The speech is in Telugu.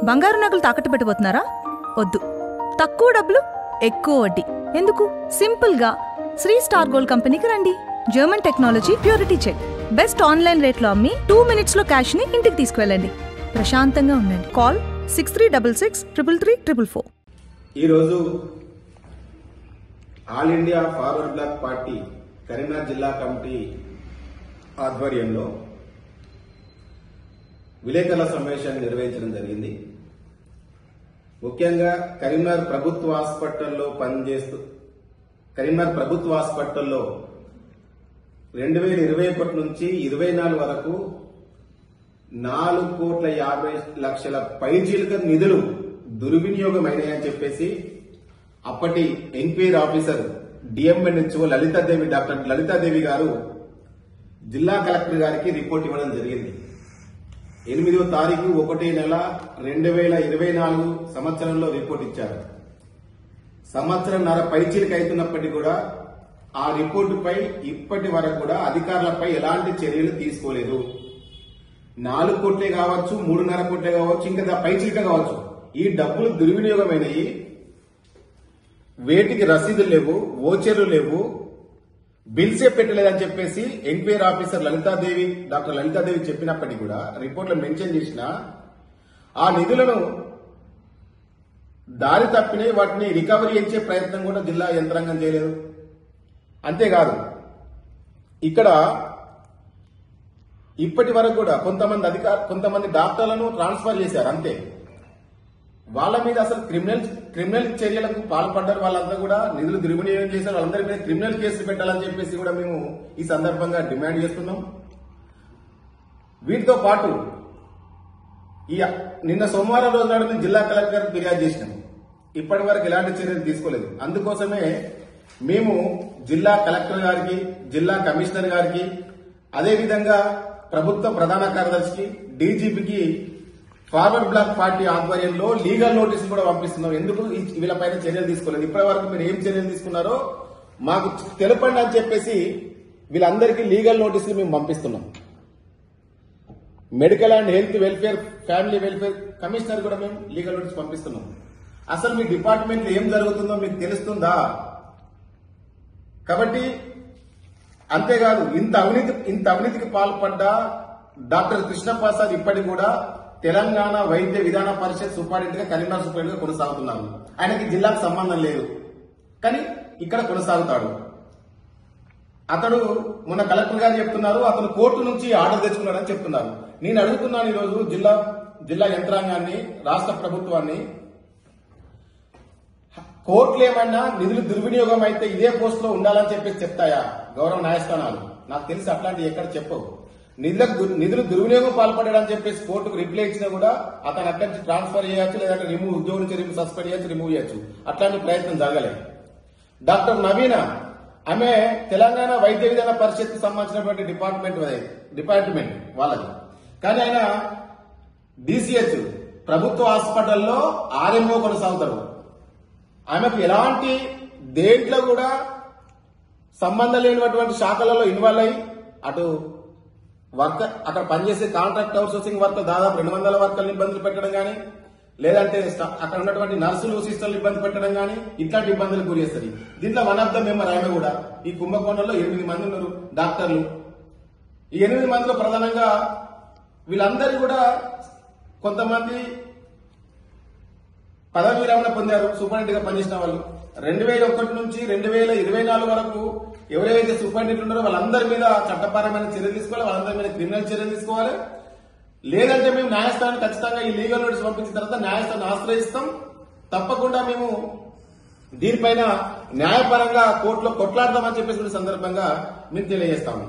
బంగారు నగలు తాకట్టు పెట్టబోతున్నారా? వద్దు. తక్కువ డబ్బులు ఎక్కువ వడ్డీ ఎందుకు? సింపుల్ గా శ్రీ స్టార్ గోల్డ్ కంపెనీకి రండి. German technology, purity check, best online రేట్లో అమ్మి 2 minutes లో క్యాష్ ని ఇంటికి తీసుకువెళ్ళండి. ప్రశాంతంగా ఉండండి. కాల్ 6366 ఈ రోజు ఆల్ ఇండియా ఫార్వర్డ్ బ్లాక్ పార్టీ కరీంనగర్ జిల్లా కమిటీ ఆధ్వర్యంలో విలేకరుల సమావేశాన్ని నిర్వహించడం జరిగింది. ముఖ్యంగా కరీంనగర్ ప్రభుత్వ హాస్పిటల్లో 2021 నుంచి 24 వరకు 4,50,00,000 పైచీలక నిధులు దుర్వినియోగమైనాయని చెప్పేసి అప్పటి enquiry officer DMNHO doctor Lalithadevi గారు జిల్లా కలెక్టర్ గారికి రిపోర్ట్ ఇవ్వడం జరిగింది. 8వ తారీఖు 1వ నెల 2024 సంవత్సరంలో రిపోర్ట్ ఇచ్చారు. సంవత్సరంన్నర పైచీలక అవుతున్నప్పటికీ కూడా ఆ రిపోర్టుపై ఇప్పటి వరకు కూడా అధికారులపై ఎలాంటి చర్యలు తీసుకోలేదు. 4 కోట్లే కావచ్చు, 3.5 కోట్లే కావచ్చు, ఇంకా పైచీలక కావచ్చు, ఈ డబ్బులు దుర్వినియోగమైనవి. వేటికి రసీదులు లేవు, ఓచర్లు లేవు, బిల్సే పెట్టలేదని చెప్పేసి ఎంక్వైరీ ఆఫీసర్ డాక్టర్ లలితాదేవి చెప్పినప్పటికీ కూడా రిపోర్ట్లో మెన్షన్ చేసిన ఆ నిధులను దారి తప్పినాయి. వాటిని రికవరీ చేసే ప్రయత్నం కూడా జిల్లా యంత్రాంగం చేయలేదు. అంతేకాదు, ఇక్కడ ఇప్పటి వరకు కూడా కొంతమంది డాక్టర్లను ట్రాన్స్ఫర్ చేశారు. అంతే, వాళ్ళ మీద అసలు క్రిమినల్ చర్యలకు పాల్పడ్డారు. వాళ్ళంతా కూడా నిధులు దుర్వినియోగం చేశారు. వాళ్ళందరి మీద క్రిమినల్ కేసులు పెట్టాలని చెప్పేసి కూడా మేము ఈ సందర్భంగా డిమాండ్ చేస్తున్నాం. వీటితో పాటు నిన్న సోమవారం రోజు నాడు మేము జిల్లా కలెక్టర్ గారికి ఫిర్యాదు చేసినాం. ఇప్పటి వరకు ఎలాంటి చర్యలు తీసుకోలేదు. అందుకోసమే మేము జిల్లా కలెక్టర్ గారికి, జిల్లా కమిషనర్ గారికి, అదేవిధంగా ప్రభుత్వ ప్రధాన కార్యదర్శికి, డీజీపీకి ఫార్వర్డ్ బ్లాక్ పార్టీ ఆధ్వర్యంలో లీగల్ నోటీసులు కూడా పంపిస్తున్నాం. ఎందుకు వీళ్ళపైన చర్యలు తీసుకోలేదు? ఇప్పటి వరకు మీరు ఏం చర్యలు తీసుకున్నారో మాకు తెలపండి అని చెప్పేసి వీళ్ళందరికీ లీగల్ నోటీసులు మేము పంపిస్తున్నాం. Medical and health welfare, family welfare commissioner కూడా మేము లీగల్ నోటీస్ పంపిస్తున్నాం. అసలు మీ డిపార్ట్మెంట్ లో ఏం జరుగుతుందో మీకు తెలుస్తుందా? కాబట్టి అంతేకాదు, ఇంత అవినీతికి పాల్పడ్డ డాక్టర్ కృష్ణప్రసాద్ ఇప్పటికి కూడా తెలంగాణ వైద్య విధాన పరిషత్ సూపరింటెండెంట్ గా, కరీంనగర్ సూపరింటెండెంట్ గా కొనసాగుతున్నారు. ఆయనకి జిల్లాకు సంబంధం లేదు, కానీ ఇక్కడ కొనసాగుతాడు. అతడు మొన్న కలెక్టర్ గారు చెప్తున్నారు అతను కోర్టు నుంచి ఆర్డర్ తెచ్చుకున్నాడని చెప్తున్నారు. నేను అడుగుతున్నాను ఈరోజు జిల్లా యంత్రాంగాన్ని, రాష్ట్ర ప్రభుత్వాన్ని, కోర్టులు ఏమన్నా నిధులు దుర్వినియోగం అయితే ఇదే పోస్ట్ లో ఉండాలని చెప్పేసి చెప్తాయా గౌరవ న్యాయస్థానాలు? నాకు తెలిసి అట్లాంటివి ఎక్కడ చెప్పవు. నిధులు దుర్వినియోగం పాల్పడాడని చెప్పేసి కోర్టుకు రిప్లై ఇచ్చినా కూడా అతను అక్కడి నుంచి ట్రాన్స్ఫర్ చేయొచ్చు, లేదంటే ఉద్యోగం నుంచి సస్పెండ్ చేయొచ్చు, రిమూవ్ చేయొచ్చు. అట్లాంటి ప్రయత్నం జరగలేదు. డాక్టర్ నవీన, ఆమె తెలంగాణ వైద్య విధాన పరిషత్ సంబంధించినటువంటి డిపార్ట్మెంట్ వాళ్ళది, కానీ ఆయన డిసిహెచ్ ప్రభుత్వ హాస్పిటల్లో ఆర్ఎంఓ కొనసాగుతారు. ఆమెకు ఎలాంటి దేంట్లో కూడా సంబంధం లేనటువంటి శాఖలలో ఇన్వాల్వ్ అయ్యి అటు అక్కడ పనిచేసే కాంట్రాక్ట్ అవుట్ సోర్సింగ్ వర్కర్ దాదాపు 200 వర్కర్లు ఇబ్బందులు పెట్టడం కానీ, లేదంటే అక్కడ ఉన్నటువంటి నర్సులు, సిస్టర్లు ఇబ్బంది పెట్టడం కానీ, ఇట్లాంటి ఇబ్బందులకు గురి చేస్తుంది. దీంట్లో వన్ ఆఫ్ ద మెంబర్ ఆమె కూడా. ఈ కుంభకోణంలో 8 మంది ఉన్నారు డాక్టర్లు. ఈ 8 మందిలో ప్రధానంగా వీళ్ళందరూ కూడా కొంతమంది పదవి విరమణ పొందారు. సూపరింటెండెంట్ గా పనిచేసిన వాళ్ళు 2001 నుంచి 2024 వరకు ఎవరైతే సూపరింటెండెంట్ ఉన్నారో వాళ్ళందరి మీద చట్టపరమైన చర్యలు తీసుకోవాలి, వాళ్ళందరి మీద క్రిమినల్ చర్యలు తీసుకోవాలి. లేదంటే మేము న్యాయస్థానానికి ఖచ్చితంగా ఈ లీగల్ నోటీస్ పంపించిన తర్వాత న్యాయస్థానం ఆశ్రయిస్తాం. తప్పకుండా మేము దీనిపైన న్యాయపరంగా కోర్టులో కొట్లాడదామని చెప్పేసి సందర్భంగా మేము తెలియజేస్తాము.